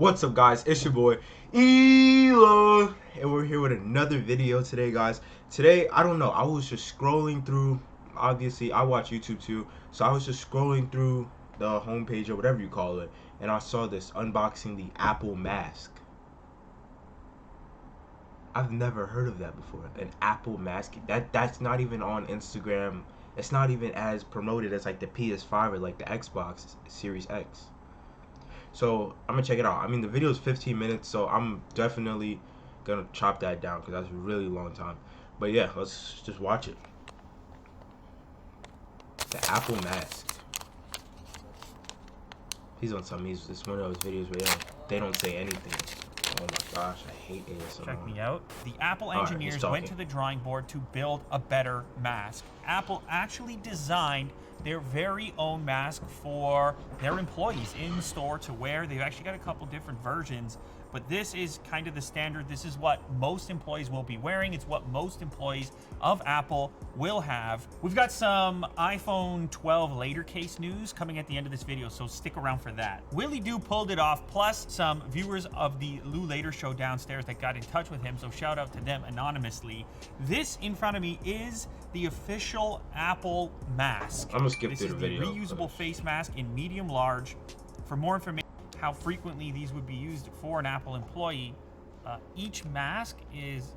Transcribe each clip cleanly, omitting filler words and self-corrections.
What's up, guys? It's your boy Elo, and we're here with another video today, guys. Today, I don't know, I was just scrolling through. Obviously I watch YouTube too, so I was just scrolling through the homepage or whatever you call it, and I saw this unboxing the Apple mask. I've never heard of that before. An Apple mask. That's not even on Instagram. It's not even as promoted as like the PS5 or like the Xbox Series X. So I'm gonna check it out. I mean, the video is 15 minutes, so I'm definitely gonna chop that down because that's a really long time. But yeah, let's just watch it. The Apple mask. He's on some. It's one of those videos where they don't say anything. Oh my gosh, I hate ASMR. Check me out. The Apple engineers went to the drawing board to build a better mask. Apple actually designed their very own mask for their employees in store to wear. They've actually got a couple different versions, but this is kind of the standard. This is what most employees will be wearing. It's what most employees of Apple will have. We've got some iPhone 12 later case news coming at the end of this video, so stick around for that. Willie Doo pulled it off, plus some viewers of the Lou Later show downstairs that got in touch with him, so shout out to them anonymously. This in front of me is the official Apple mask. I'm gonna skip through the video. This is the reusable face mask in medium large. For more information how frequently these would be used for an Apple employee, each mask is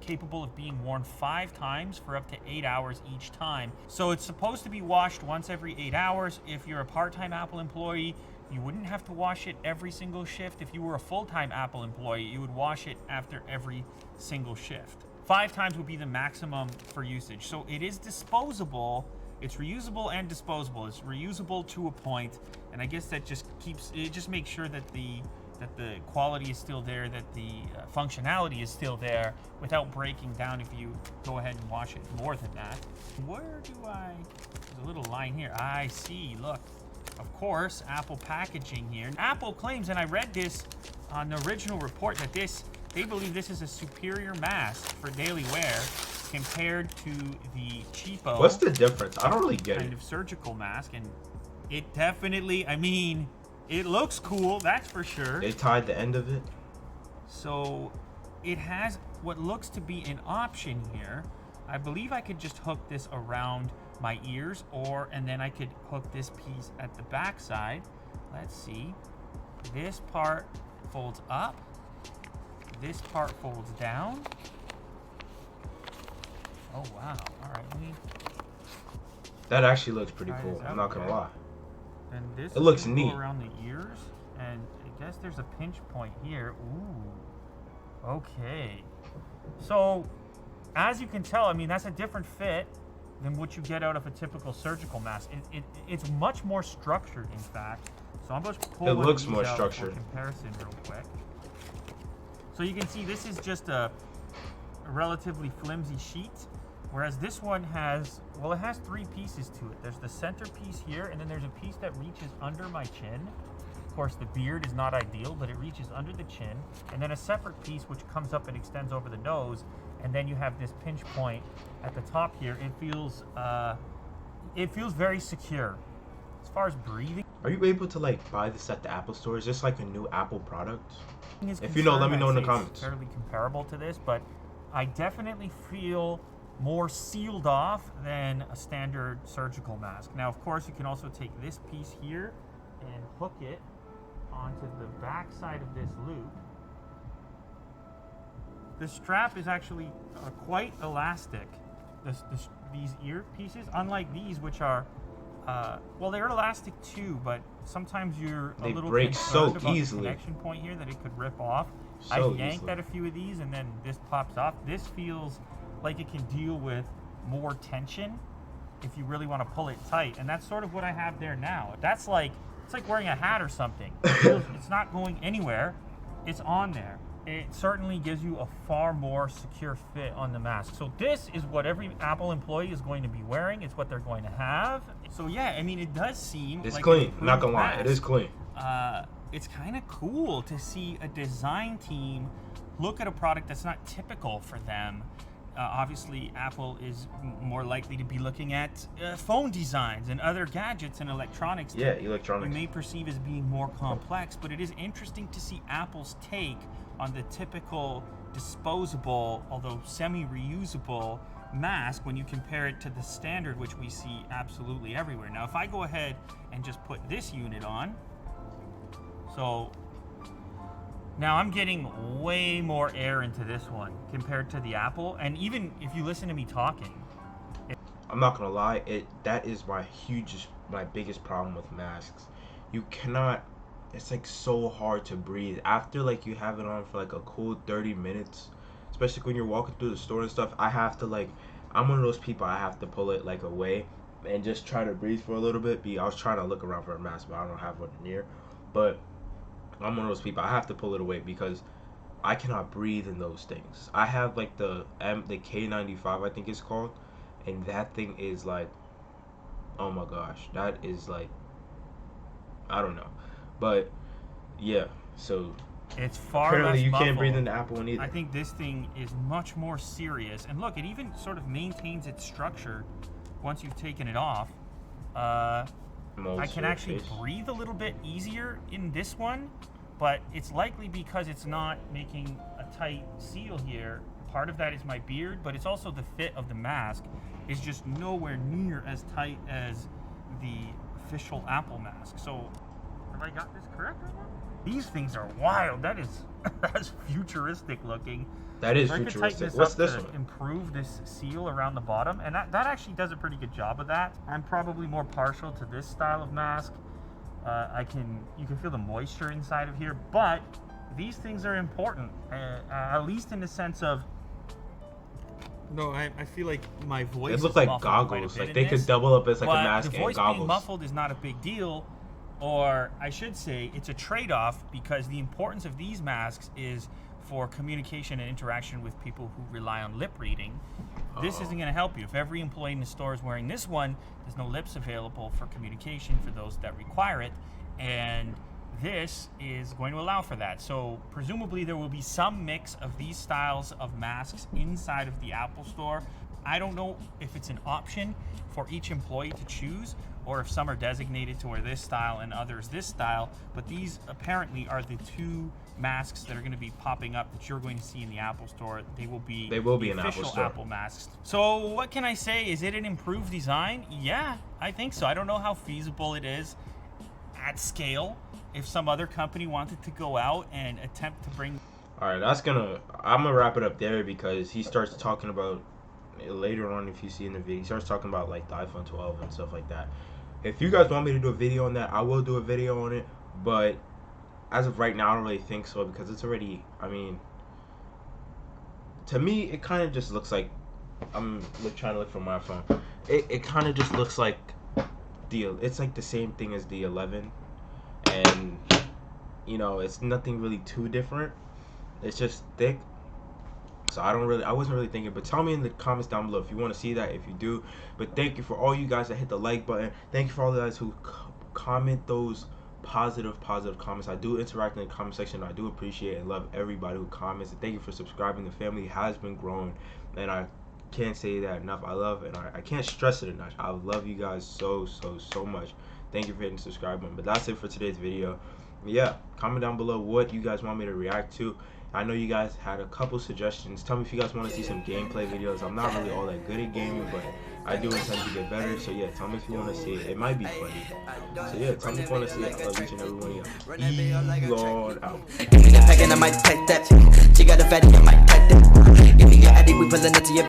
capable of being worn 5 times for up to 8 hours each time. So it's supposed to be washed once every 8 hours. If you're a part-time Apple employee, you wouldn't have to wash it every single shift. If you were a full-time Apple employee, you would wash it after every single shift. 5 times would be the maximum for usage. So it is disposable. It's reusable and disposable. It's reusable to a point, and I guess that just makes sure that the quality is still there, that the functionality is still there without breaking down if you go ahead and wash it more than that. Where do there's a little line here. I see, look. Of course, Apple packaging here. Apple claims, and I read this on the original report, that they believe this is a superior mask for daily wear compared to the cheapo. What's the difference? I don't really get kind of surgical mask, and it definitely, I mean, it looks cool, that's for sure. They tied the end of it. So it has what looks to be an option here. I believe I could just hook this around my ears, and then I could hook this piece at the back side. Let's see. This part folds up. This part folds down. Oh wow! All right, that actually looks pretty cool. I'm not gonna lie. And this it looks neat around the ears, and I guess there's a pinch point here. Ooh. Okay. So, as you can tell, I mean, that's a different fit than what you get out of a typical surgical mask. It's much more structured, in fact. So I'm just pulling it looks more structured. For comparison real quick. So you can see this is just a relatively flimsy sheet, whereas this one has, well, it has 3 pieces to it. There's the center piece here, and then there's a piece that reaches under my chin. Of course, the beard is not ideal, but it reaches under the chin, and then a separate piece which comes up and extends over the nose, and then you have this pinch point at the top here. It feels very secure. As far as breathing, are you able to like buy this at the Apple store? Is this like a new Apple product? If you know, let me know in the comments. It's fairly comparable to this, but I definitely feel more sealed off than a standard surgical mask. Now, of course, you can also take this piece here and hook it onto the back side of this loop. The strap is actually quite elastic. These ear pieces, unlike these, which are, well, they're elastic too, but sometimes they break so easily. The connection point here that it could rip off. So I've yanked easily. at a few of these, and then this pops off. This feels like it can deal with more tension if you really want to pull it tight, and that's sort of what I have there now. It's like wearing a hat or something. It's not going anywhere. It's on there. It certainly gives you a far more secure fit on the mask. So this is what every Apple employee is going to be wearing. It's what they're going to have. So yeah, I mean, it does seem it's like clean. I'm not gonna lie, it is clean. It's kind of cool to see a design team look at a product that's not typical for them obviously Apple is more likely to be looking at phone designs and other gadgets and electronics. Yeah, electronics. You may perceive as being more complex, but it is interesting to see Apple's take on the typical disposable, although semi-reusable mask when you compare it to the standard, which we see absolutely everywhere. Now, if I go ahead and just put this unit on, so now I'm getting way more air into this one compared to the Apple, and even if you listen to me talking, I'm not gonna lie, that is my biggest problem with masks. You cannot, it's like so hard to breathe after like you have it on for like a cool 30 minutes, especially when you're walking through the store and stuff. I have to like, I'm one of those people, I have to pull it like away and just try to breathe for a little bit. I was trying to look around for a mask, but I don't have one near. But I'm one of those people, I have to pull it away because I cannot breathe in those things. I have like the K95, I think it's called, and that thing is like, oh my gosh, that is like, I don't know. But yeah, so it's far apparently less you muffled. can't breathe in the Apple one either. I think this thing is much more serious, and look, it even sort of maintains its structure once you've taken it off. I can actually breathe a little bit easier in this one, but it's likely because it's not making a tight seal here. Part of that is my beard, but it's also the fit of the mask is just nowhere near as tight as the official Apple mask. So have I got this correct right now? These things are wild. That's futuristic looking. That is futuristic. What's this one? Improve this seal around the bottom, and that actually does a pretty good job of that. I'm probably more partial to this style of mask. You can feel the moisture inside of here, but these things are important, at least in the sense of. No, I feel like my voice. It looks like goggles. Like they could double up as like a mask and goggles. The voice being muffled is not a big deal, or I should say, it's a trade-off because the importance of these masks is for communication and interaction with people who rely on lip reading. This isn't going to help you. If every employee in the store is wearing this one, there's no lips available for communication for those that require it, and this is going to allow for that. So presumably there will be some mix of these styles of masks inside of the Apple Store. I don't know if it's an option for each employee to choose, or if some are designated to wear this style and others this style, but these apparently are the two masks that are going to be popping up that you're going to see in the Apple Store. They will be in official Apple Store. Apple masks. So what can I say? Is it an improved design? Yeah, I think so. I don't know how feasible it is at scale. If some other company wanted to go out and attempt to bring... All right, I'm gonna wrap it up there because he starts talking about later on. If you see in the video, he starts talking about like the iPhone 12 and stuff like that. If you guys want me to do a video on that, I will do a video on it, but as of right now I don't really think so because it's already, I mean, to me it kind of just looks like, I'm trying to look for my phone, it kind of just looks like it's like the same thing as the 11, and you know, it's nothing really too different. It's just thick. So I wasn't really thinking, but tell me in the comments down below if you want to see that, if you do. But thank you for all you guys that hit the like button. Thank you for all the guys who comment those positive comments. I do interact in the comment section. I do appreciate and love everybody who comments. And thank you for subscribing. The family has been growing, and I can't say that enough. I love it, and I can't stress it enough. I love you guys so much. Thank you for hitting the subscribe button. But that's it for today's video. Yeah, comment down below what you guys want me to react to. I know you guys had a couple suggestions. Tell me if you guys want to see some gameplay videos. I'm not really all that good at gaming, but I do intend to get better. So yeah, tell me if you want to see it. It might be funny. So yeah, tell me if you want to see it. I love each and every one of you. Elon out. Give me a pack and I might type that. She got a fatty, I might type that. Give me your addy, we pulling up to your